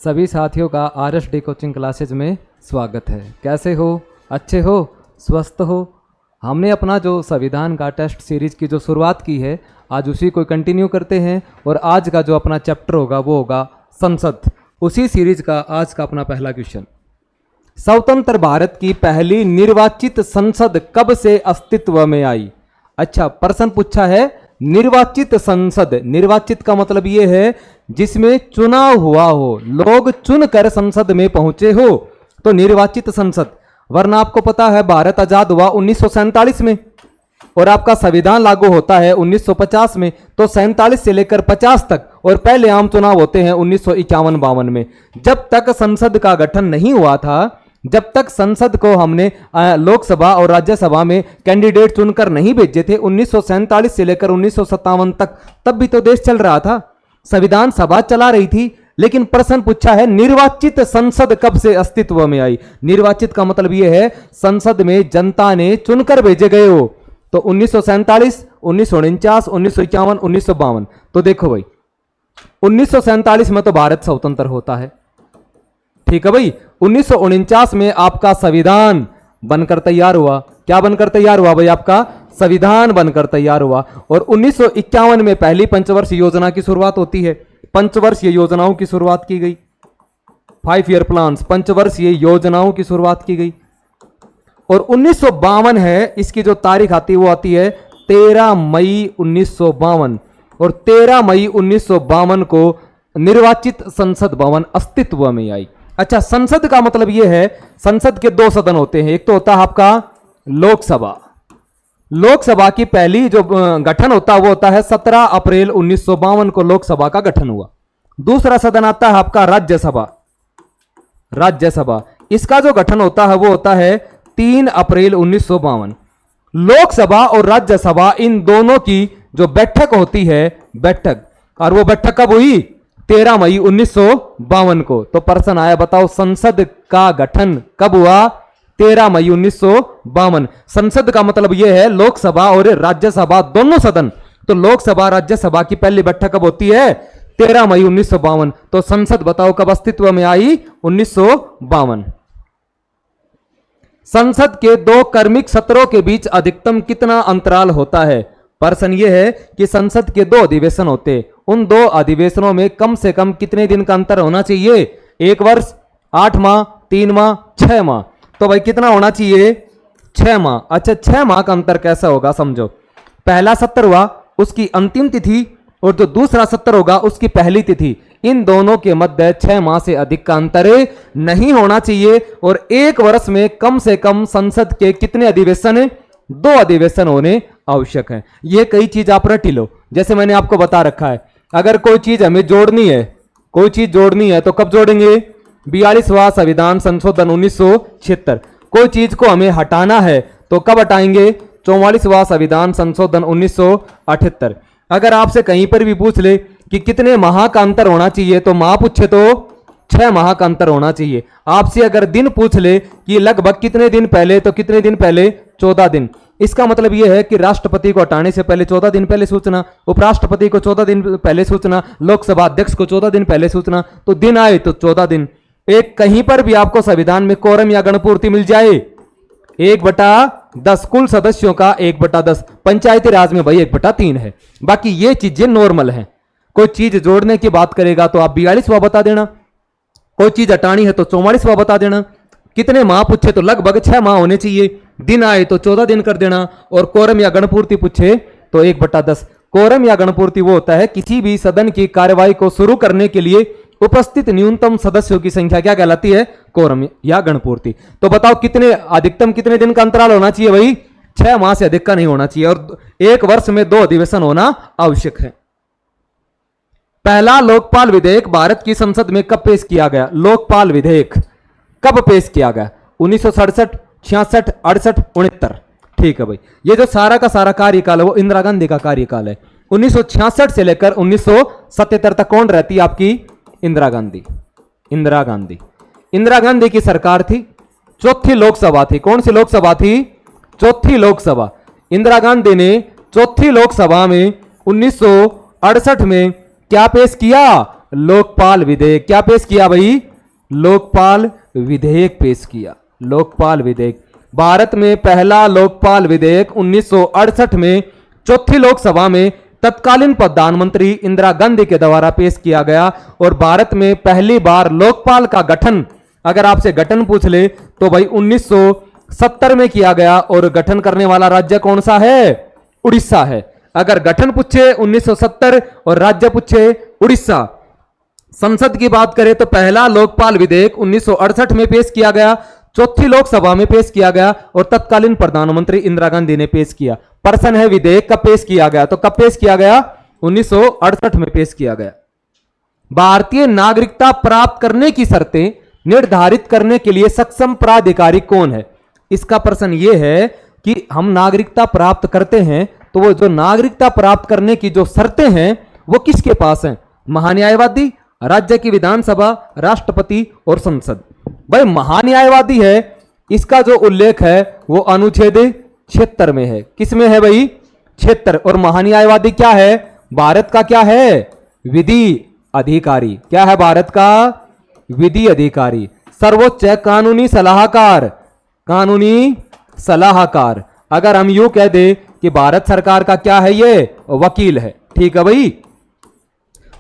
सभी साथियों का RSD कोचिंग क्लासेज में स्वागत है। कैसे हो? अच्छे हो? स्वस्थ हो? हमने अपना जो संविधान का टेस्ट सीरीज की जो शुरुआत की है, आज उसी को कंटिन्यू करते हैं और आज का जो अपना चैप्टर होगा वो होगा संसद। उसी सीरीज का आज का अपना पहला क्वेश्चन, स्वतंत्र भारत की पहली निर्वाचित संसद कब से अस्तित्व में आई? अच्छा, प्रश्न पूछा है निर्वाचित संसद। निर्वाचित का मतलब ये है जिसमें चुनाव हुआ हो, लोग चुनकर संसद में पहुंचे हो, तो निर्वाचित संसद। वरना आपको पता है भारत आजाद हुआ 1947 में और आपका संविधान लागू होता है 1950 में, तो 47 से लेकर 50 तक, और पहले आम चुनाव होते हैं 1951-52 में। जब तक संसद का गठन नहीं हुआ था, जब तक संसद को हमने लोकसभा और राज्यसभा में कैंडिडेट चुनकर नहीं भेजे थे 1947 से लेकर 1957 तक, तब भी तो देश चल रहा था, संविधान सभा चला रही थी। लेकिन प्रश्न पूछा है निर्वाचित संसद कब से अस्तित्व में आई? निर्वाचित का मतलब यह है संसद में जनता ने चुनकर भेजे गए हो, तो 1947, 1949, 1951, 1952। तो देखो भाई 1947 में तो भारत स्वतंत्र होता है, ठीक है भाई। 1949 में आपका संविधान बनकर तैयार हुआ। क्या बनकर तैयार हुआ भाई? आपका संविधान बनकर तैयार हुआ। और 1951 में पहली पंचवर्षीय योजना की शुरुआत होती है। पंचवर्षीय योजनाओं की शुरुआत की गई, 5 ईयर प्लान्स, पंचवर्षीय योजनाओं की शुरुआत की गई। और 1952 है, इसकी जो तारीख आती है वो आती है 13 मई 1952, और 13 मई 1952 को निर्वाचित संसद भवन अस्तित्व में आई। अच्छा, संसद का मतलब यह है संसद के दो सदन होते हैं। एक तो होता है आपका लोकसभा। लोकसभा की पहली जो गठन होता है वो होता है 17 अप्रैल 1952 को लोकसभा का गठन हुआ। दूसरा सदन आता है आपका राज्यसभा। राज्यसभा, इसका जो गठन होता है वो होता है 3 अप्रैल 1952। लोकसभा और राज्यसभा इन दोनों की जो बैठक होती है, बैठक, और वो बैठक कब हुई? 13 मई 1952 को। तो प्रश्न आया, बताओ संसद का गठन कब हुआ? 13 मई 1952। संसद का मतलब यह है लोकसभा और राज्यसभा दोनों सदन। तो लोकसभा राज्यसभा की पहली बैठक कब होती है? 13 मई 1952। तो संसद बताओ कब अस्तित्व में आई? 1952। संसद के दो क्रमिक सत्रों के बीच अधिकतम कितना अंतराल होता है? प्रश्न यह है कि संसद के दो अधिवेशन होते, उन दो अधिवेशनों में कम से कम कितने दिन का अंतर होना चाहिए? 1 वर्ष, 8 माह, 3 माह, 6 माह। तो भाई कितना होना चाहिए? 6 माह। अच्छा, 6 माह का अंतर कैसा होगा समझो। पहला सत्र हुआ, उसकी अंतिम तिथि, और जो दूसरा सत्र होगा उसकी पहली तिथि, इन दोनों के मध्य 6 माह से अधिक का अंतर नहीं होना चाहिए। और 1 वर्ष में कम से कम संसद के कितने अधिवेशन? 2 अधिवेशन होने आवश्यक है। ये कई चीज आप रट लो, जैसे मैंने आपको बता रखा है। अगर कोई चीज हमें जोड़नी है, कोई चीज जोड़नी है तो कब जोड़ेंगे? 42वां संविधान संशोधन 1976। कोई चीज को हमें हटाना है तो कब हटाएंगे? 44वां संविधान संशोधन 1978। अगर आपसे कहीं पर भी पूछ ले कि कितने माह का अंतर होना चाहिए, तो माह पूछे तो 6 माह का अंतर होना चाहिए। आपसे अगर दिन पूछ ले कि लगभग कितने दिन पहले, तो कितने दिन पहले? 14 दिन। इसका मतलब यह है कि राष्ट्रपति को हटाने से पहले 14 दिन पहले सूचना, उपराष्ट्रपति को 14 दिन पहले सूचना, लोकसभा अध्यक्ष को 14 दिन पहले सूचना, तो दिन आए तो 14 दिन। एक कहीं पर भी आपको संविधान में कोरम या गणपूर्ति मिल जाए 1/10, कुल सदस्यों का 1/10। पंचायती राज में भाई 1/3 है। बाकी ये चीजें नॉर्मल हैं। कोई चीज जोड़ने की बात करेगा तो आप 42वां बता देना, कोई चीज हटानी है तो 44वां बता देना। कितने माह पूछे तो लगभग 6 माह होने चाहिए, दिन आए तो 14 दिन कर देना, और कोरम या गणपूर्ति पूछे तो 1/10। कोरम या गणपूर्ति वो होता है किसी भी सदन की कार्यवाही को शुरू करने के लिए उपस्थित न्यूनतम सदस्यों की संख्या क्या कहलाती है? कोरम या गणपूर्ति। तो बताओ कितने अधिकतम कितने दिन का अंतराल होना चाहिए भाई? 6 माह से अधिक का नहीं होना चाहिए, और 1 वर्ष में 2 अधिवेशन होना आवश्यक है। पहला लोकपाल विधेयक भारत की संसद में कब पेश किया गया? लोकपाल विधेयक कब पेश किया गया? 1967, 66, 68, 69। ठीक है भाई, ये जो सारा का सारा कार्यकाल है वो इंदिरा गांधी का कार्यकाल है। 1966 से लेकर 1977 तक कौन रहती है आपकी? इंदिरा गांधी। इंदिरा गांधी, इंदिरा गांधी की सरकार थी, चौथी लोकसभा थी। कौन सी लोकसभा थी? चौथी लोकसभा। इंदिरा गांधी ने चौथी लोकसभा में 1968 में क्या पेश किया? लोकपाल विधेयक। क्या पेश किया भाई? लोकपाल विधेयक पेश किया। लोकपाल विधेयक, भारत में पहला लोकपाल विधेयक 1968 में चौथी लोकसभा में तत्कालीन प्रधानमंत्री इंदिरा गांधी के द्वारा पेश किया गया। और भारत में पहली बार लोकपाल का गठन, अगर आपसे गठन पूछ ले तो भाई 1970 में किया गया। और गठन करने वाला राज्य कौन सा है? उड़ीसा है। अगर गठन पूछे 1970 और राज्य पूछे उड़ीसा। संसद की बात करें तो पहला लोकपाल विधेयक 1968 में पेश किया गया, चौथी लोकसभा में पेश किया गया और तत्कालीन प्रधानमंत्री इंदिरा गांधी ने पेश किया। प्रश्न है विधेयक कब पेश किया गया? तो कब पेश किया गया? 1968 में पेश किया गया। भारतीय नागरिकता प्राप्त करने की शर्तें निर्धारित करने के लिए सक्षम प्राधिकारी कौन है? इसका प्रश्न यह है कि हम नागरिकता प्राप्त करते हैं तो वो जो नागरिकता प्राप्त करने की जो शर्तें हैं वो किसके पास हैं? महान्यायवादी, राज्य की विधानसभा, राष्ट्रपति और संसद। भाई महान्यायवादी है, इसका जो उल्लेख है वो अनुच्छेद 76 में है। किस में है भाई? 76। और महान्यायवादी क्या है? भारत का क्या है? विधि अधिकारी। क्या है भारत का? विधि अधिकारी। सर्वोच्च कानूनी सलाहकार, कानूनी सलाहकार। अगर हम यूं कह दे कि भारत सरकार का क्या है? ये वकील है। ठीक है भाई।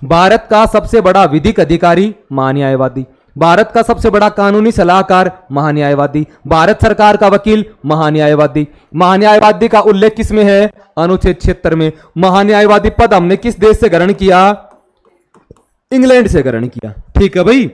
भारत का सबसे बड़ा विधिक अधिकारी महान्यायवादी, भारत का सबसे बड़ा कानूनी सलाहकार महान्यायवादी, भारत सरकार का वकील महान्यायवादी। महान्यायवादी का उल्लेख किस में है? अनुच्छेद 76 में। महान्यायवादी पद हमने किस देश से ग्रहण किया? इंग्लैंड से ग्रहण किया। ठीक है भाई।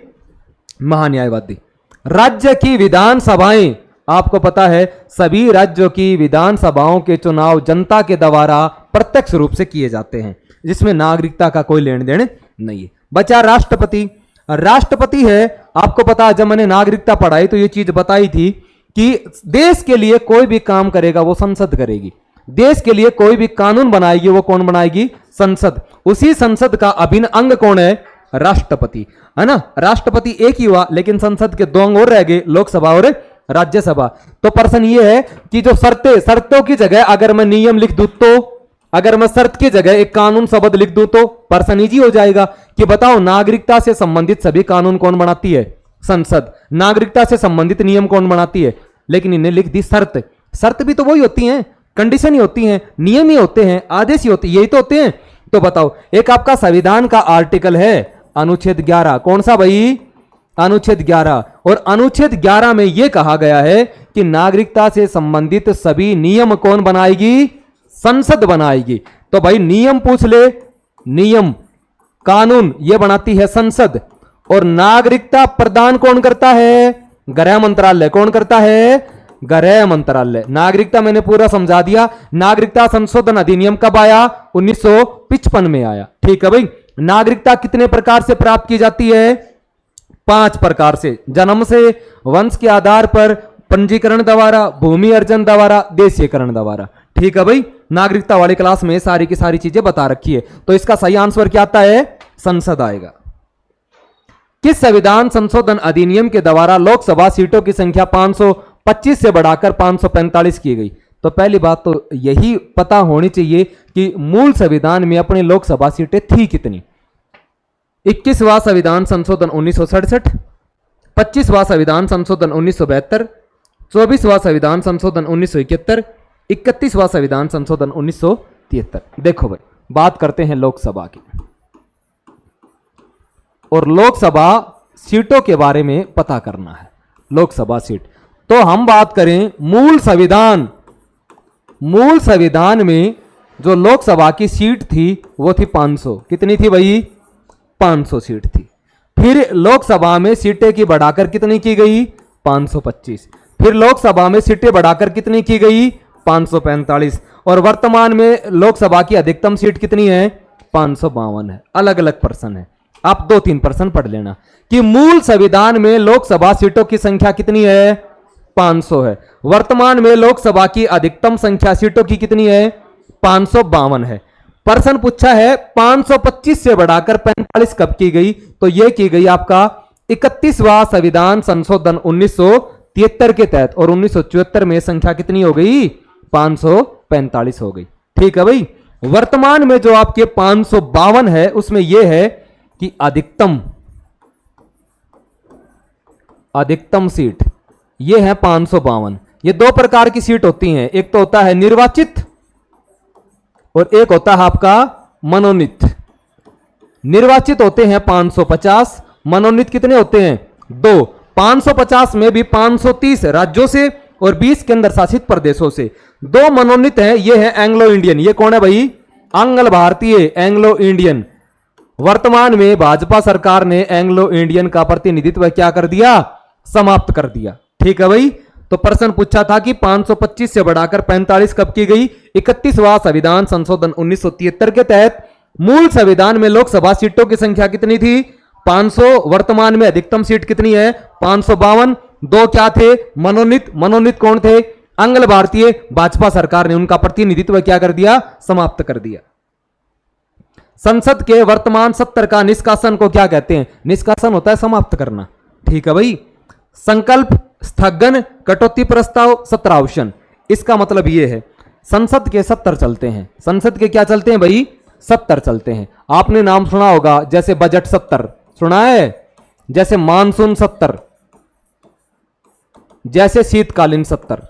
महान्यायवादी। राज्य की विधानसभाएं, आपको पता है सभी राज्यों की विधानसभाओं के चुनाव जनता के द्वारा प्रत्यक्ष रूप से किए जाते हैं, जिसमें नागरिकता का कोई लेन देन नहीं है। बचा राष्ट्रपति। राष्ट्रपति है, आपको पता है जब मैंने नागरिकता पढ़ाई तो ये चीज बताई थी कि देश के लिए कोई भी काम करेगा वो संसद करेगी, देश के लिए कोई भी कानून बनाएगी वो कौन बनाएगी? संसद। उसी संसद का अभिन्न अंग कौन है? राष्ट्रपति, है ना। राष्ट्रपति एक ही हुआ लेकिन संसद के दो अंग और रह गए, लोकसभा और राज्यसभा। तो प्रश्न ये है कि जो शर्तों की जगह अगर मैं नियम लिख दूं तो, अगर मैं शर्त की जगह एक कानून शब्द लिख दूं तो प्रश्न इजी हो जाएगा कि बताओ नागरिकता से संबंधित सभी कानून कौन बनाती है? संसद। नागरिकता से संबंधित नियम कौन बनाती है? लेकिन इन्हें लिख दी शर्त। शर्त भी तो वही होती हैं, कंडीशन ही होती हैं, नियम ही होते हैं, आदेश ही होते, यही तो होते हैं। तो बताओ, एक आपका संविधान का आर्टिकल है अनुच्छेद 11। कौन सा भाई? अनुच्छेद 11। और अनुच्छेद 11 में यह कहा गया है कि नागरिकता से संबंधित सभी नियम कौन बनाएगी? संसद बनाएगी। तो भाई नियम पूछ ले, नियम कानून ये बनाती है संसद। और नागरिकता प्रदान कौन करता है? गृह मंत्रालय। कौन करता है? गृह मंत्रालय। नागरिकता मैंने पूरा समझा दिया। नागरिकता संशोधन अधिनियम कब आया? 1955 में आया। ठीक है भाई। नागरिकता कितने प्रकार से प्राप्त की जाती है? 5 प्रकार से। जन्म से, वंश के आधार पर, पंजीकरण द्वारा, भूमि अर्जन द्वारा, देशीयकरण द्वारा। ठीक है भाई। नागरिकता वाली क्लास में सारी की सारी चीजें बता रखी है। तो इसका सही आंसर क्या आता है? संसद आएगा। किस संविधान संशोधन अधिनियम के द्वारा लोकसभा सीटों की संख्या 525 से बढ़ाकर 545 की गई? तो पहली बात तो यही पता होनी चाहिए कि मूल संविधान में अपनी लोकसभा सीटें थी कितनी। 21वां संविधान संशोधन 1967, 25वां संविधान संशोधन 1972, 24वां संविधान संशोधन 1971, 31वां संविधान संशोधन 1973। देखो भाई, बात करते हैं लोकसभा की, और लोकसभा सीटों के बारे में पता करना है। लोकसभा सीट तो हम बात करें मूल संविधान, मूल संविधान में जो लोकसभा की सीट थी वो थी 500। कितनी थी भाई? 500 सीट थी। फिर लोकसभा में सीटें की बढ़ाकर कितनी की गई? 525। फिर लोकसभा में सीटें बढ़ाकर कितनी की गई? 545। और वर्तमान में लोकसभा की अधिकतम सीट कितनी है? 552 है। अलग अलग प्रश्न है, आप 2-3 प्रश्न पढ़ लेना कि मूल संविधान में लोकसभा सीटों की संख्या कितनी है? 500 है। वर्तमान में लोकसभा की अधिकतम संख्या सीटों की कितनी है? 552 है। प्रश्न पूछा है 525 से बढ़ाकर 45 कब की गई? तो यह की गई आपका 31वां संविधान संशोधन 1973 के तहत, और 1974 में संख्या कितनी हो गई? 545 हो गई। ठीक है भाई। वर्तमान में जो आपके 552 है उसमें यह है कि अधिकतम सीट ये है 552। ये दो प्रकार की सीट होती हैं, एक तो होता है निर्वाचित और एक होता है आपका मनोनीत। निर्वाचित होते हैं 550, मनोनीत कितने होते हैं? 2। 550 में भी 530 राज्यों से और 20 केंद्र शासित प्रदेशों से। 2 मनोनीत हैं, ये है एंग्लो इंडियन। ये कौन है भाई? आंग्ल भारतीय, एंग्लो इंडियन। वर्तमान में भाजपा सरकार ने एंग्लो इंडियन का प्रतिनिधित्व क्या कर दिया? समाप्त कर दिया। ठीक है भाई। तो प्रश्न पूछा था कि 525 से बढ़ाकर 45 कब की गई? 31वां संविधान संशोधन 1973 के तहत मूल संविधान में लोकसभा सीटों की संख्या कितनी थी? 500। वर्तमान में अधिकतम सीट कितनी है? 552। 2 क्या थे? मनोनीत। मनोनीत कौन थे? आंग्ल भारतीय। भाजपा सरकार ने उनका प्रतिनिधित्व क्या कर दिया? समाप्त कर दिया। संसद के वर्तमान सत्र का निष्कासन को क्या कहते हैं? निष्कासन होता है समाप्त करना। ठीक है भाई। संकल्प, स्थगन, कटौती प्रस्ताव, सत्रावसान। इसका मतलब यह है संसद के सत्र चलते हैं। संसद के क्या चलते हैं भाई? सत्र चलते हैं। आपने नाम सुना होगा, जैसे बजट सत्र सुना है, जैसे मानसून सत्र, जैसे शीतकालीन सत्र।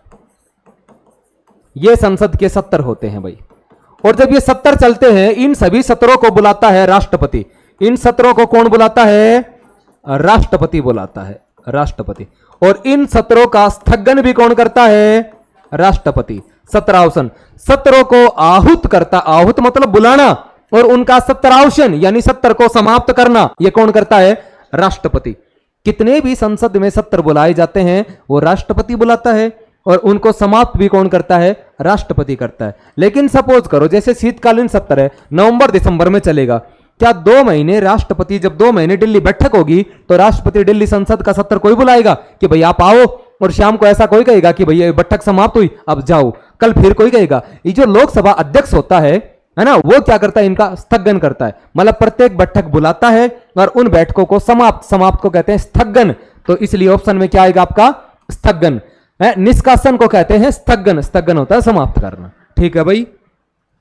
ये संसद के सत्र होते हैं भाई। और जब ये सत्र चलते हैं, इन सभी सत्रों को बुलाता है राष्ट्रपति। इन सत्रों को कौन बुलाता है? राष्ट्रपति बुलाता है, राष्ट्रपति। और इन सत्रों का स्थगन भी कौन करता है? राष्ट्रपति। सत्रावसान, सत्रों को आहूत करता, आहूत मतलब बुलाना, और उनका सत्रावसान यानी सत्र को समाप्त करना, यह कौन करता है? राष्ट्रपति। कितने भी संसद में सत्र बुलाए जाते हैं वो राष्ट्रपति बुलाता है, और उनको समाप्त भी कौन करता है? राष्ट्रपति करता है। लेकिन सपोज करो जैसे शीतकालीन सत्र है, नवंबर दिसंबर में चलेगा, क्या 2 महीने राष्ट्रपति, जब 2 महीने दिल्ली बैठक होगी तो राष्ट्रपति दिल्ली संसद का सत्र कोई बुलाएगा कि भाई आप आओ, और शाम को ऐसा कोई कहेगा कि भैया बैठक समाप्त हुई अब जाओ, कल फिर कोई कहेगा? ये जो लोकसभा अध्यक्ष होता है ना, वो क्या करता है? इनका स्थगन करता है। मतलब प्रत्येक बैठक बुलाता है और उन बैठकों को समाप्त को कहते हैं स्थगन। तो इसलिए ऑप्शन में क्या आएगा आपका? स्थगन। निष्कासन को कहते हैं स्थगन। स्थगन होता है समाप्त करना। ठीक है भाई।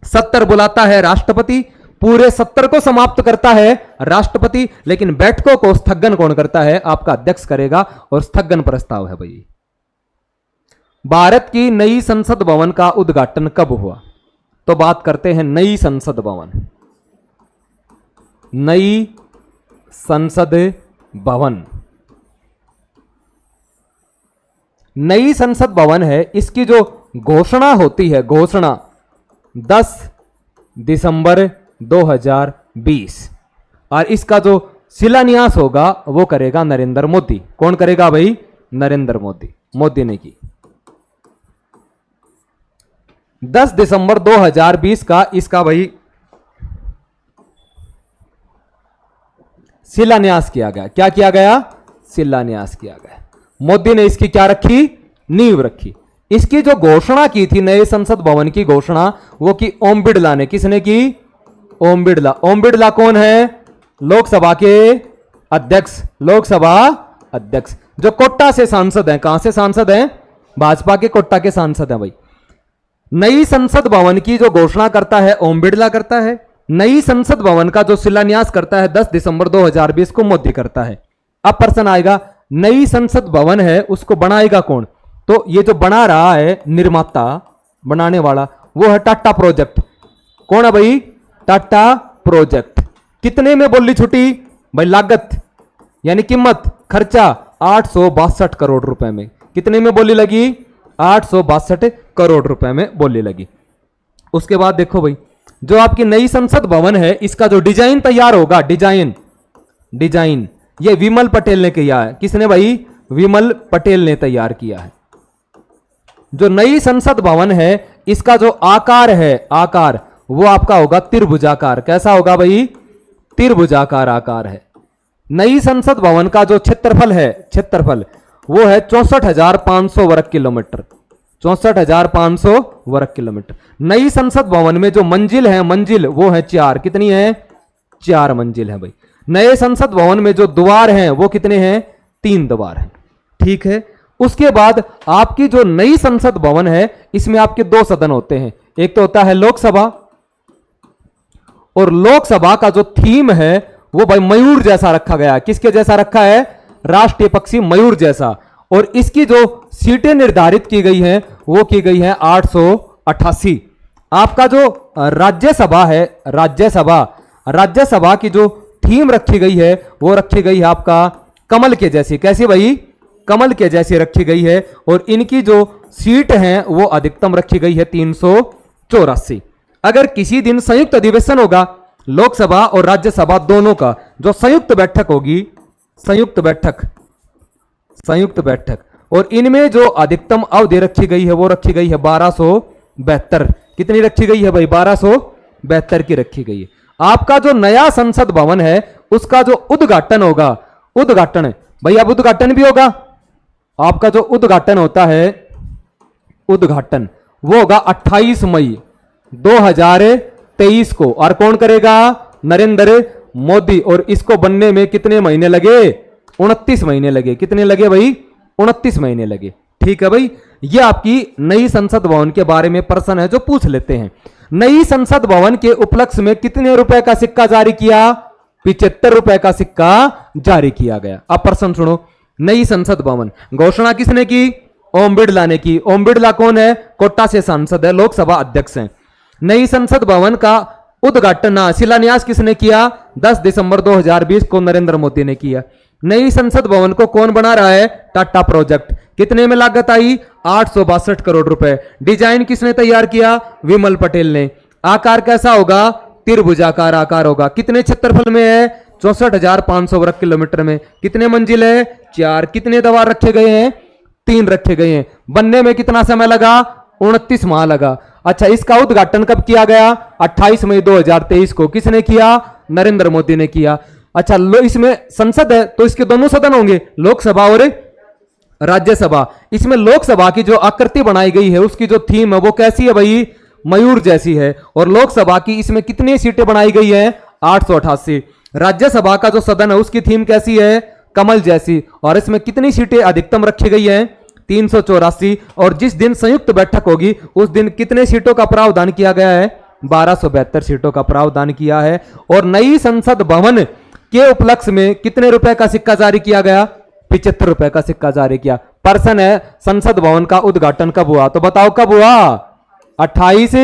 सत्र बुलाता है राष्ट्रपति, पूरे सत्र को समाप्त करता है राष्ट्रपति, लेकिन बैठकों को स्थगन कौन करता है? आपका अध्यक्ष करेगा, और स्थगन प्रस्ताव है भाई। भारत की नई संसद भवन का उद्घाटन कब हुआ? तो बात करते हैं नई संसद भवन। नई संसद भवन, नई संसद भवन है, इसकी जो घोषणा होती है, घोषणा 10 दिसंबर 2020, और इसका जो शिलान्यास होगा वो करेगा नरेंद्र मोदी। कौन करेगा भाई? नरेंद्र मोदी। मोदी ने की 10 दिसंबर 2020 का इसका भाई शिलान्यास किया गया। क्या किया गया? शिलान्यास किया गया। मोदी ने इसकी क्या रखी? नींव रखी। इसकी जो घोषणा की थी नए संसद भवन की घोषणा, वो की ओम बिड़ला ने। किसने की? ओम बिड़ला। ओम बिड़ला कौन है? लोकसभा के अध्यक्ष। लोकसभा अध्यक्ष जो कोटा से सांसद हैं। कहां से सांसद हैं? भाजपा के कोटा के सांसद हैं भाई। नई संसद भवन की जो घोषणा करता है ओम बिड़ला करता है। नई संसद भवन का जो शिलान्यास करता है 10 दिसंबर 2020 को मोदी करता है। अब प्रश्न आएगा, नई संसद भवन है उसको बनाएगा कौन? तो ये जो बना रहा है निर्माता, बनाने वाला, वो है टाटा प्रोजेक्ट। कौन है भाई? टाटा प्रोजेक्ट। कितने में बोली छुटी भाई? लागत यानी कीमत, खर्चा 862 करोड़ रुपए में। कितने में बोली लगी? 862 करोड़ रुपए में बोली लगी। उसके बाद देखो भाई, जो आपकी नई संसद भवन है इसका जो डिजाइन तैयार होगा, डिजाइन ये विमल पटेल ने किया है। किसने भाई? विमल पटेल ने तैयार किया है। जो नई संसद भवन है इसका जो आकार है, आकार वो आपका होगा त्रिभुजाकार। कैसा होगा भाई? त्रिभुजाकार आकार है। नई संसद भवन का जो क्षेत्रफल है, क्षेत्रफल वो है 64,500 वर्ग किलोमीटर। 64,500 वर्ग किलोमीटर। नई संसद भवन में जो मंजिल है, मंजिल वो है 4। कितनी है? 4 मंजिल है भाई। नए संसद भवन में जो द्वार हैं वो कितने हैं? 3 द्वार हैं। ठीक है। उसके बाद आपकी जो नई संसद भवन है इसमें आपके 2 सदन होते हैं। एक तो होता है लोकसभा, और लोकसभा का जो थीम है वो भाई मयूर जैसा रखा गया है। किसके जैसा रखा है? राष्ट्रीय पक्षी मयूर जैसा। और इसकी जो सीटें निर्धारित की गई हैं वो की गई है 888। आपका जो राज्यसभा है, राज्यसभा की जो थीम रखी गई है वो रखी गई है आपका कमल के जैसी। कैसी भाई? कमल के जैसी रखी गई है। और इनकी जो सीट हैं वो अधिकतम रखी गई है 384। अगर किसी दिन संयुक्त अधिवेशन होगा लोकसभा और राज्यसभा दोनों का, जो संयुक्त बैठक होगी, संयुक्त बैठक, और इनमें जो अधिकतम अवधि रखी गई है वो रखी गई है 1272। कितनी रखी गई है भाई? 1272 की रखी गई है। आपका जो नया संसद भवन है उसका जो उद्घाटन होगा, उद्घाटन भाई अब उद्घाटन भी होगा। आपका जो उद्घाटन होता है, उद्घाटन वो होगा 28 मई 2023 को। और कौन करेगा? नरेंद्र मोदी। और इसको बनने में कितने महीने लगे? 29 महीने लगे। कितने लगे भाई? 29 महीने लगे। ठीक है भाई, ये आपकी नई संसद भवन के बारे में प्रश्न है जो पूछ लेते हैं। नई संसद भवन के उपलक्ष्य में कितने रुपए का सिक्का जारी किया? 75 रुपए का सिक्का जारी किया गया। अब प्रश्न सुनो, नई संसद भवन घोषणा किसने की? ओम बिड़ला ने की। ओम बिड़ला कौन है? कोटा से सांसद है, लोकसभा अध्यक्ष हैं। नई संसद भवन का उद्घाटन शिलान्यास किसने किया? 10 दिसंबर 2020 को नरेंद्र मोदी ने किया। नई संसद भवन को कौन बना रहा है? टाटा प्रोजेक्ट। कितने में लागत आई? 862 करोड़ रुपए। डिजाइन किसने तैयार किया? विमल पटेल ने। आकार कैसा होगा? त्रिभुजाकार आकार होगा। कितने क्षेत्रफल में है? 64,500 वर्ग किलोमीटर में। कितने मंजिल है? 4। कितने द्वार रखे गए हैं? 3 रखे गए हैं। बनने में कितना समय लगा? 29 माह लगा। अच्छा, इसका उद्घाटन कब किया गया? 28 मई 2023 को। किसने किया? नरेंद्र मोदी ने किया। अच्छा, इसमें संसद है तो इसके दोनों सदन होंगे, लोकसभा और राज्यसभा। इसमें लोकसभा की जो आकृति बनाई गई है उसकी जो थीम है वो कैसी है भाई? मयूर जैसी है। और लोकसभा की इसमें कितनी सीटें बनाई गई है? 888। राज्यसभा का जो सदन है उसकी थीम कैसी है? कमल जैसी। और इसमें कितनी सीटें अधिकतम रखी गई है? 384। और जिस दिन संयुक्त बैठक होगी उस दिन कितने सीटों का प्रावधान किया गया है? 1272 सीटों का प्रावधान किया है। और नई संसद भवन के उपलक्ष्य में कितने रुपए का सिक्का जारी किया गया? 75 रुपए का सिक्का जारी किया। प्रश्न है, संसद भवन का उद्घाटन कब हुआ? तो बताओ कब हुआ? 28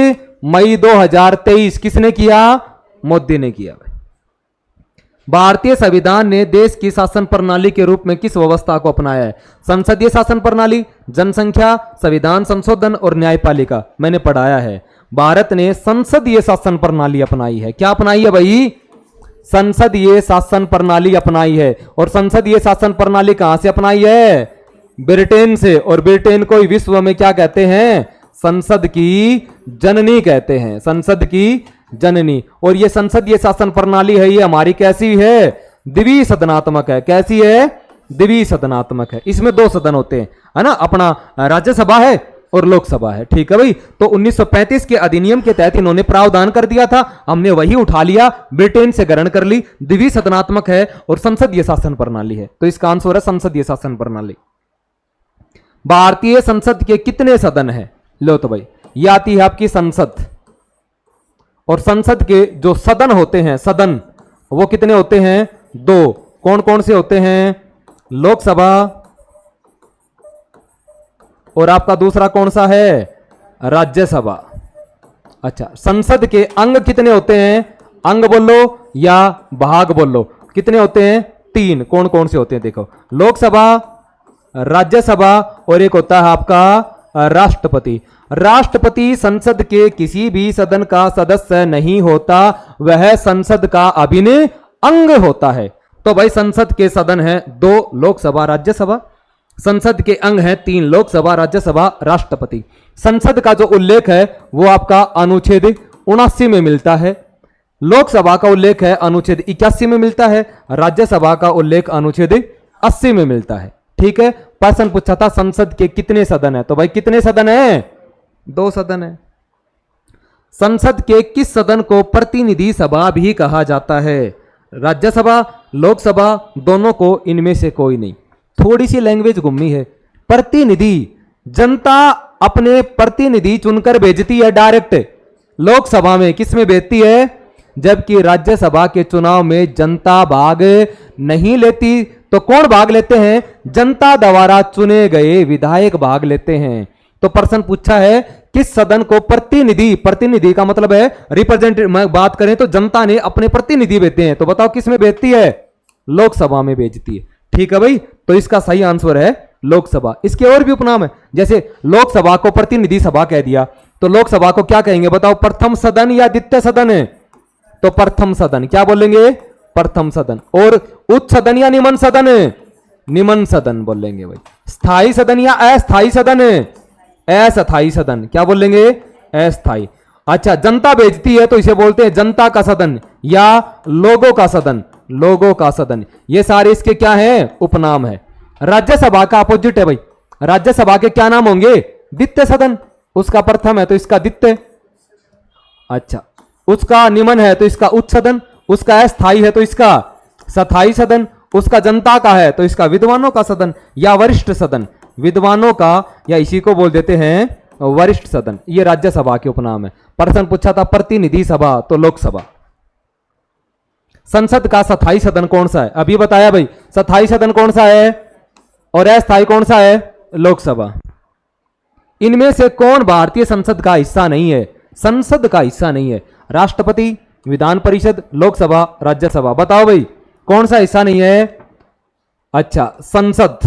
मई 2023। किसने किया? मोदी ने किया। भारतीय संविधान ने देश की शासन प्रणाली के रूप में किस व्यवस्था को अपनाया है? संसदीय शासन प्रणाली, जनसंख्या, संविधान संशोधन और न्यायपालिका। मैंने पढ़ाया है, भारत ने संसदीय शासन प्रणाली अपनाई है। क्या अपनाई है भाई? संसदीय शासन प्रणाली अपनाई है। और संसदीय शासन प्रणाली कहां से अपनाई है? ब्रिटेन से। और ब्रिटेन को विश्व में क्या कहते हैं? संसद की जननी कहते हैं, संसद की जननी। और ये संसदीय शासन प्रणाली है, ये हमारी कैसी है? द्विसदनात्मक है। कैसी है? द्विसदनात्मक है। इसमें 2 सदन होते हैं, है ना? अपना राज्यसभा है और लोकसभा है। ठीक है भाई। तो 1935 के अधिनियम के तहत इन्होंने प्रावधान कर दिया था, हमने वही उठा लिया, ब्रिटेन से ग्रहण कर ली। द्विसदनात्मक है और संसदीय शासन प्रणाली है। तो इसका आंसर है संसदीय शासन प्रणाली। भारतीय संसद के कितने सदन है? लो तो भाई, ये आती है आपकी संसद। और संसद के जो सदन होते हैं, सदन, वो कितने होते हैं? 2। कौन कौन से होते हैं? लोकसभा और आपका दूसरा कौन सा है? राज्यसभा। अच्छा, संसद के अंग कितने होते हैं? अंग बोलो या भाग बोलो, कितने होते हैं? 3। कौन कौन से होते हैं? देखो, लोकसभा, राज्यसभा और एक होता है आपका राष्ट्रपति। राष्ट्रपति संसद के किसी भी सदन का सदस्य नहीं होता, वह संसद का अभिन्न अंग होता है। तो भाई संसद के सदन हैं 2, लोकसभा, राज्यसभा। संसद के अंग हैं 3, लोकसभा, राज्यसभा, राष्ट्रपति। संसद का जो उल्लेख है वो आपका अनुच्छेद 79 में मिलता है। लोकसभा का उल्लेख है अनुच्छेद 81 में मिलता है। राज्यसभा का उल्लेख अनुच्छेद 80 में मिलता है। ठीक है। प्रश्न पूछा था संसद के कितने सदन है? तो भाई कितने सदन है? 2 सदन है। संसद के किस सदन को प्रतिनिधि सभा भी कहा जाता है? राज्यसभा, लोकसभा, दोनों को, इनमें से कोई नहीं। थोड़ी सी लैंग्वेज घूमी है। प्रतिनिधि, जनता अपने प्रतिनिधि चुनकर भेजती है डायरेक्ट। लोकसभा में किस में भेजती है? जबकि राज्यसभा के चुनाव में जनता भाग नहीं लेती, तो कौन भाग लेते हैं? जनता द्वारा चुने गए विधायक भाग लेते हैं। तो प्रश्न पूछा है किस सदन को प्रतिनिधि, प्रतिनिधि का मतलब है रिप्रेजेंटेटिव, बात करें तो जनता ने अपने प्रतिनिधि भेजते हैं, तो बताओ किस में भेजती है? लोकसभा में भेजती है। ठीक है भाई, तो इसका सही आंसर है लोकसभा। इसके और भी उपनाम है, जैसे लोकसभा को प्रतिनिधि सभा कह दिया, तो लोकसभा को क्या कहेंगे बताओ? प्रथम सदन या द्वितीय सदन है? तो प्रथम सदन। क्या बोलेंगे? प्रथम सदन। और उच्च सदन या निम्न सदन है? निम्न सदन बोलेंगे भाई। स्थायी सदन या अस्थायी सदन है? अस्थायी सदन। क्या बोलेंगे? अस्थायी। अच्छा, जनता भेजती है तो इसे बोलते हैं जनता का सदन या लोगों का सदन, लोगों का सदन। ये सारे इसके क्या है? उपनाम है। राज्यसभा का अपोजिट है भाई, राज्यसभा के क्या नाम होंगे? द्वितीय सदन। उसका प्रथम है तो इसका द्वितीय। अच्छा, उसका निम्न है तो इसका उच्च सदन, उसका अस्थायी है तो इसका स्थायी सदन, उसका जनता का है तो इसका विद्वानों का सदन या वरिष्ठ सदन, विद्वानों का, या इसी को बोल देते हैं वरिष्ठ सदन। ये राज्यसभा के उपनाम है। प्रश्न पूछा था प्रतिनिधि सभा, तो लोकसभा। संसद का स्थायी सदन कौन सा है? अभी बताया भाई, स्थायी सदन कौन सा है और अस्थायी कौन सा है? लोकसभा। इनमें से कौन भारतीय संसद का हिस्सा नहीं है? संसद का हिस्सा नहीं है। राष्ट्रपति, विधान परिषद, लोकसभा, राज्यसभा। बताओ भाई कौन सा हिस्सा नहीं है? अच्छा, संसद।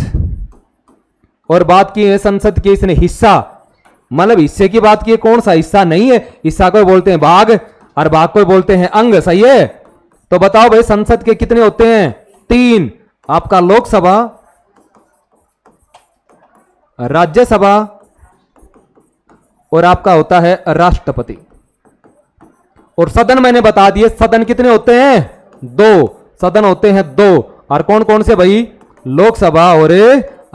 और बात की है संसद के इसने हिस्सा, मतलब हिस्से की बात की है, कौन सा हिस्सा नहीं है? हिस्सा को बोलते हैं भाग और भाग को बोलते हैं अंग। सही है? तो बताओ भाई संसद के कितने होते हैं? 3। आपका लोकसभा, राज्यसभा और आपका होता है राष्ट्रपति। और सदन मैंने बता दिए, सदन कितने होते हैं? 2 सदन होते हैं, 2। और कौन कौन से भाई? लोकसभा और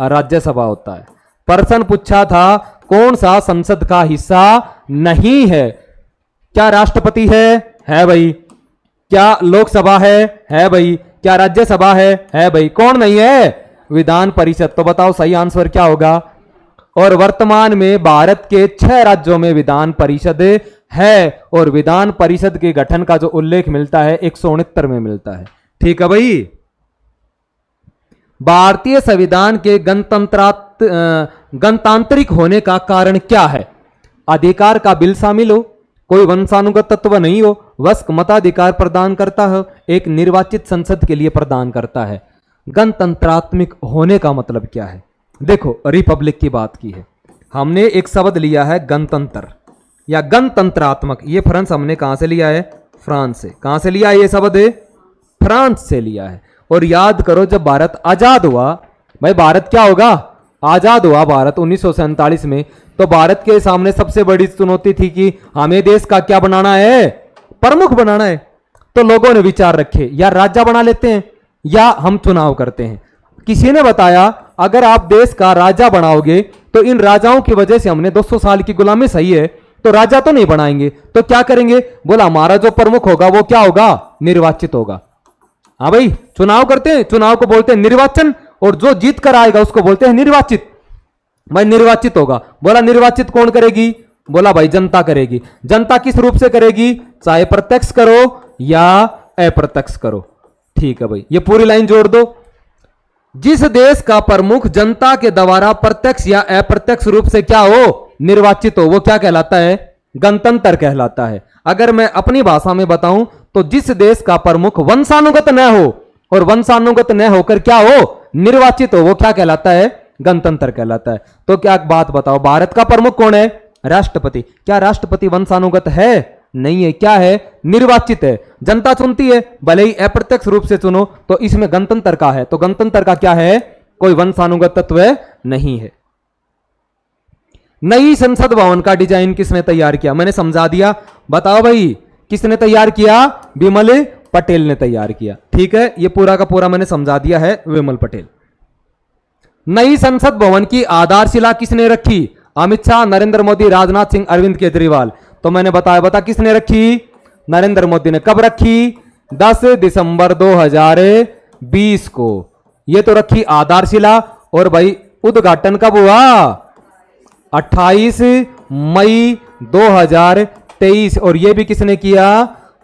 राज्यसभा होता है। प्रश्न पूछा था कौन सा संसद का हिस्सा नहीं है? क्या राष्ट्रपति है भाई। क्या लोकसभा है भाई। क्या राज्यसभा है भाई। कौन नहीं है? विधान परिषद। तो बताओ सही आंसर क्या होगा? और वर्तमान में भारत के 6 राज्यों में विधान परिषद है, और विधान परिषद के गठन का जो उल्लेख मिलता है 169 में मिलता है। ठीक है भाई। भारतीय संविधान के गणतांत्रिक होने का कारण क्या है? अधिकार का बिल शामिल हो, कोई वंशानुगत तत्व नहीं हो, वयस्क मताधिकार प्रदान करता है, एक निर्वाचित संसद के लिए प्रदान करता है। गणतंत्रात्मक होने का मतलब क्या है? देखो, रिपब्लिक की बात की है हमने, एक शब्द लिया है गणतंत्र या गणतंत्रात्मक। ये फ्रांस हमने कहां से लिया है? फ्रांस से। कहां से लिया है ये शब्द? फ्रांस से लिया है। और याद करो जब भारत आजाद हुआ, भाई भारत क्या होगा? आजाद हुआ भारत 1947 में, तो भारत के सामने सबसे बड़ी चुनौती थी कि हमें देश का क्या बनाना है? प्रमुख बनाना है। तो लोगों ने विचार रखे, या राजा बना लेते हैं या हम चुनाव करते हैं। किसी ने बताया अगर आप देश का राजा बनाओगे तो इन राजाओं की वजह से हमने 200 साल की गुलामी सही है, तो राजा तो नहीं बनाएंगे, तो क्या करेंगे? बोला हमारा जो प्रमुख होगा वो क्या होगा? निर्वाचित होगा। हाँ भाई, चुनाव करते हैं, चुनाव को बोलते हैं निर्वाचन, और जो जीत कर आएगा उसको बोलते हैं निर्वाचित। भाई निर्वाचित होगा। बोला निर्वाचित कौन करेगी? बोला भाई जनता करेगी। जनता किस रूप से करेगी? चाहे प्रत्यक्ष करो या अप्रत्यक्ष करो। ठीक है भाई, ये पूरी लाइन जोड़ दो। जिस देश का प्रमुख जनता के द्वारा प्रत्यक्ष या अप्रत्यक्ष रूप से क्या हो? निर्वाचित हो, वो क्या कहलाता है? गणतंत्र कहलाता है। अगर मैं अपनी भाषा में बताऊं तो जिस देश का प्रमुख वंशानुगत न हो, और वंशानुगत न होकर क्या हो? निर्वाचित हो, वो क्या कहलाता है? गणतंत्र कहलाता है। तो क्या बात बताओ, भारत का प्रमुख कौन है? राष्ट्रपति। क्या राष्ट्रपति वंशानुगत है? नहीं है। क्या है? निर्वाचित है। जनता चुनती है, भले ही अप्रत्यक्ष रूप से चुनो, तो इसमें गणतंत्र का है। तो गणतंत्र का क्या है? कोई वंशानुगत तत्व नहीं है। नई संसद भवन का डिजाइन किसने तैयार किया? मैंने समझा दिया। बताओ भाई किसने तैयार किया? विमल पटेल ने तैयार किया। ठीक है, ये पूरा का पूरा मैंने समझा दिया है, विमल पटेल। नई संसद भवन की आधारशिला किसने रखी? अमित शाह, नरेंद्र मोदी, राजनाथ सिंह, अरविंद केजरीवाल। तो मैंने बताया, बता किसने रखी? नरेंद्र मोदी ने। कब रखी? 10 दिसंबर 2020 को। ये तो रखी आधारशिला। और भाई उद्घाटन कब हुआ? 28 मई 2023। और ये भी किसने किया?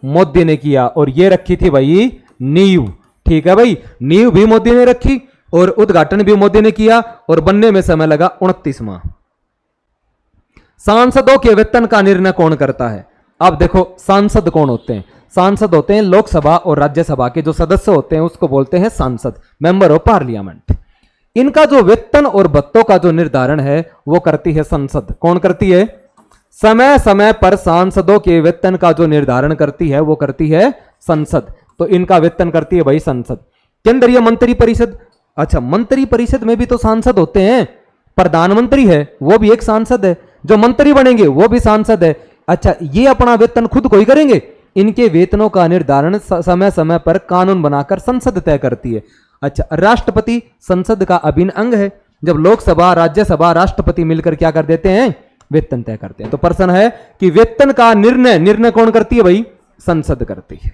मोदी ने किया, और ये रखी थी भाई नींव। ठीक है भाई, नींव भी मोदी ने रखी और उद्घाटन भी मोदी ने किया, और बनने में समय लगा 29 माह। सांसदों के वेतन का निर्णय कौन करता है? अब देखो, सांसद कौन होते हैं? सांसद होते हैं लोकसभा और राज्यसभा के जो सदस्य होते हैं, उसको बोलते हैं सांसद, मेंबर ऑफ पार्लियामेंट। इनका जो वेतन और भत्तों का जो निर्धारण है वो करती है संसद। कौन करती है? समय समय पर सांसदों के वेतन का जो निर्धारण करती है वो करती है संसद। तो इनका वेतन करती है भाई संसद। केंद्रीय मंत्री परिषद, अच्छा मंत्री परिषद में भी तो सांसद होते हैं। प्रधानमंत्री है वो भी एक सांसद है, जो मंत्री बनेंगे वो भी सांसद है। अच्छा, ये अपना वेतन खुद को ही करेंगे? इनके वेतनों का निर्धारण समय समय पर कानून बनाकर संसद तय करती है। अच्छा, राष्ट्रपति संसद का अभिन्न अंग है। जब लोकसभा, राज्यसभा, राष्ट्रपति मिलकर क्या कर देते हैं? वेतन तय करते हैं। तो प्रश्न है कि वेतन का निर्णय कौन करती है भाई? संसद करती है।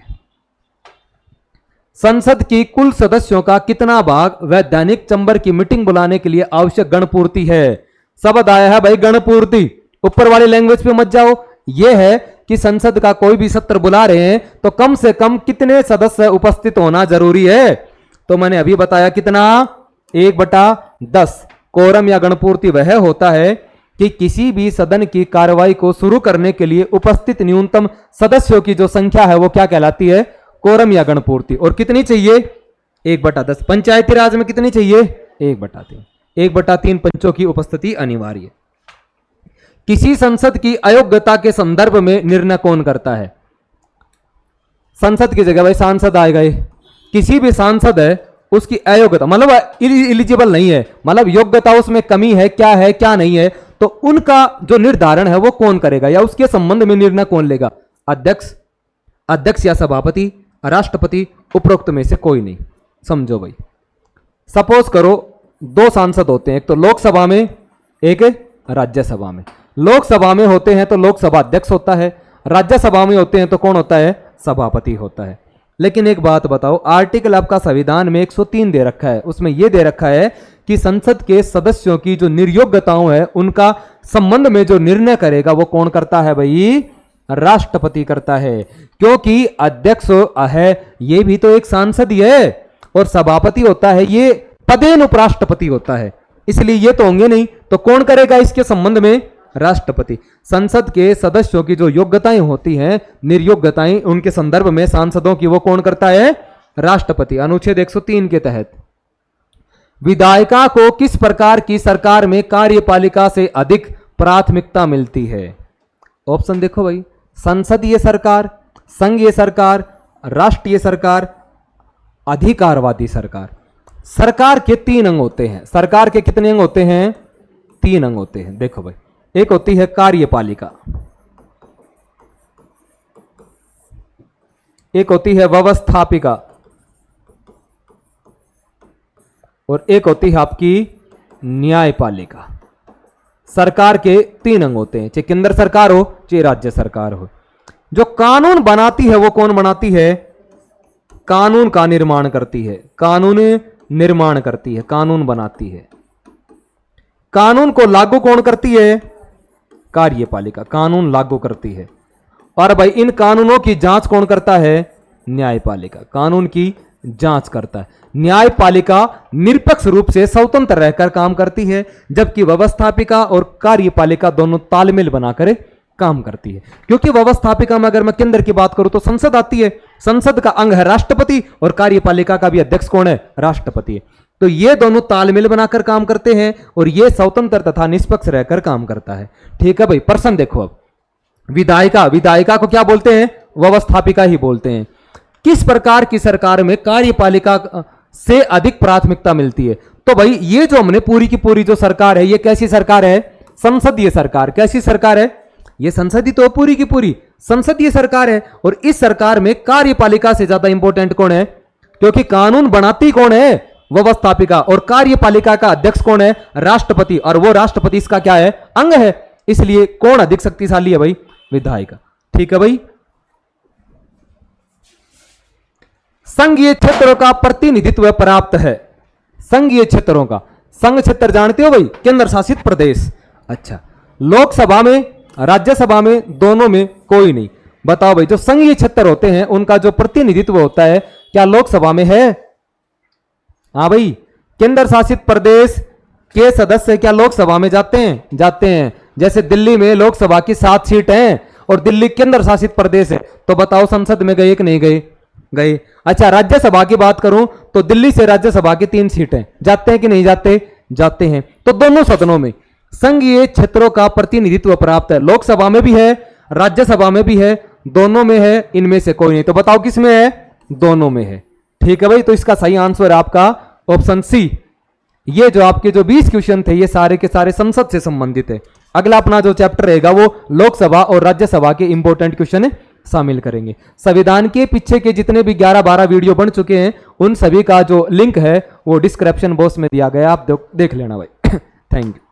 संसद की कुल सदस्यों का कितना भाग वैधानिक चैम्बर की मीटिंग बुलाने के लिए आवश्यक गणपूर्ति है? शब्द आया है भाई गणपूर्ति, ऊपर वाली लैंग्वेज पे मत जाओ। यह है कि संसद का कोई भी सत्र बुला रहे हैं तो कम से कम कितने सदस्य उपस्थित होना जरूरी है? तो मैंने अभी बताया कितना, 1/10। कोरम या गणपूर्ति वह होता है कि किसी भी सदन की कार्रवाई को शुरू करने के लिए उपस्थित न्यूनतम सदस्यों की जो संख्या है वो क्या कहलाती है? कोरम या गणपूर्ति। और कितनी चाहिए? 1/10। पंचायती राज में कितनी चाहिए? 1/3। 1/3 पंचों की उपस्थिति अनिवार्य। किसी संसद की अयोग्यता के संदर्भ में निर्णय कौन करता है? संसद की जगह भाई सांसद आए गए। किसी भी सांसद है उसकी अयोग्यता मतलब इलिजिबल नहीं है, मतलब योग्यता उसमें कमी है क्या नहीं है, तो उनका जो निर्धारण है वो कौन करेगा या उसके संबंध में निर्णय कौन लेगा? अध्यक्ष या सभापति, राष्ट्रपति, उपरोक्त में से कोई नहीं। समझो भाई, सपोज करो 2 सांसद होते हैं, एक तो लोकसभा में, एक राज्यसभा में। लोकसभा में होते हैं तो लोकसभा अध्यक्ष होता है, राज्यसभा में होते हैं तो कौन होता है? सभापति होता है। लेकिन एक बात बताओ, आर्टिकल आपका संविधान में 103 दे रखा है, उसमें यह दे रखा है कि संसद के सदस्यों की जो निर्योग्यताओं है उनका संबंध में जो निर्णय करेगा वो कौन करता है भाई? राष्ट्रपति करता है। क्योंकि अध्यक्ष है ये भी तो एक सांसद ही है, और सभापति होता है ये पदेन उपराष्ट्रपति होता है, इसलिए ये तो होंगे नहीं। तो कौन करेगा इसके संबंध में? राष्ट्रपति। संसद के सदस्यों की जो योग्यताएं होती हैं, निर्योग्यताएं, उनके संदर्भ में सांसदों की वो कौन करता है? राष्ट्रपति। अनुच्छेद 103 के तहत विधायिका को किस प्रकार की सरकार में कार्यपालिका से अधिक प्राथमिकता मिलती है? ऑप्शन देखो भाई, संसदीय सरकार, संघीय सरकार, राष्ट्रीय सरकार, अधिकारवादी सरकार। सरकार के 3 अंग होते हैं। सरकार के कितने अंग होते हैं? 3 अंग होते हैं। देखो भाई, एक होती है कार्यपालिका, एक होती है व्यवस्थापिका, और एक होती है आपकी न्यायपालिका। सरकार के 3 अंग होते हैं, चाहे केंद्र सरकार हो चाहे राज्य सरकार हो। जो कानून बनाती है वो कौन बनाती है? कानून का निर्माण करती है, कानून निर्माण करती है, कानून बनाती है। कानून को लागू कौन करती है? कार्यपालिका कानून लागू करती है। और भाई इन कानूनों की जांच कौन करता है? न्यायपालिका कानून की जांच करता है। न्यायपालिका निरपेक्ष रूप से स्वतंत्र रहकर काम करती है, जबकि व्यवस्थापिका और कार्यपालिका दोनों तालमेल बनाकर काम करती है। क्योंकि व्यवस्थापिका में अगर मैं केंद्र की बात करूं तो संसद आती है, संसद का अंग है राष्ट्रपति, और कार्यपालिका का भी अध्यक्ष कौन है? राष्ट्रपति है। तो ये दोनों तालमेल बनाकर काम करते हैं और ये स्वतंत्र तथा निष्पक्ष रहकर काम करता है। ठीक है भाई, प्रश्न देखो अब, विधायिका को क्या बोलते हैं? व्यवस्थापिका ही बोलते हैं। किस प्रकार की सरकार में कार्यपालिका से अधिक प्राथमिकता मिलती है? तो भाई ये जो हमने पूरी की पूरी जो सरकार है, ये कैसी सरकार है? संसदीय सरकार। कैसी सरकार है? ये संसदीय तो पूरी की पूरी संसदीय सरकार है। और इस सरकार में कार्यपालिका से ज्यादा इंपॉर्टेंट कौन है? क्योंकि कानून बनाती कौन है? व्यवस्थापिका, और कार्यपालिका का अध्यक्ष कौन है? राष्ट्रपति, और वो राष्ट्रपति इसका क्या है? अंग है। इसलिए कौन अधिक शक्तिशाली है भाई? विधायिका। ठीक है भाई। संघीय क्षेत्रों का प्रतिनिधित्व प्राप्त है। संघीय क्षेत्रों का, संघ क्षेत्र जानते हो भाई? केंद्र शासित प्रदेश। अच्छा, लोकसभा में, राज्यसभा में, दोनों में कोई नहीं। बताओ भाई, जो संघीय क्षेत्र होते हैं उनका जो प्रतिनिधित्व होता है क्या लोकसभा में है? हाँ भाई, केंद्र शासित प्रदेश के सदस्य क्या लोकसभा में जाते हैं? जाते हैं। जैसे दिल्ली में लोकसभा की 7 सीट हैं और दिल्ली केंद्र शासित प्रदेश है, तो बताओ संसद में गए कि नहीं गए? गए। अच्छा, राज्यसभा की बात करूं तो दिल्ली से राज्यसभा की 3 सीटें, जाते हैं कि नहीं जाते? जाते हैं। तो दोनों सदनों में संघीय क्षेत्रों का प्रतिनिधित्व प्राप्त है, लोकसभा में भी है, राज्यसभा में भी है, दोनों में है, इनमें से कोई नहीं। तो बताओ किस में है? दोनों में है। ठीक है भाई, तो इसका सही आंसर है आपका ऑप्शन सी। ये जो आपके जो 20 क्वेश्चन थे ये सारे के सारे संसद से संबंधित है। अगला अपना जो चैप्टर रहेगा वो लोकसभा और राज्यसभा के इंपॉर्टेंट क्वेश्चन शामिल करेंगे। संविधान के पीछे के जितने भी 11-12 वीडियो बन चुके हैं उन सभी का जो लिंक है वो डिस्क्रिप्शन बॉक्स में दिया गया, आप देख लेना भाई। Thank you.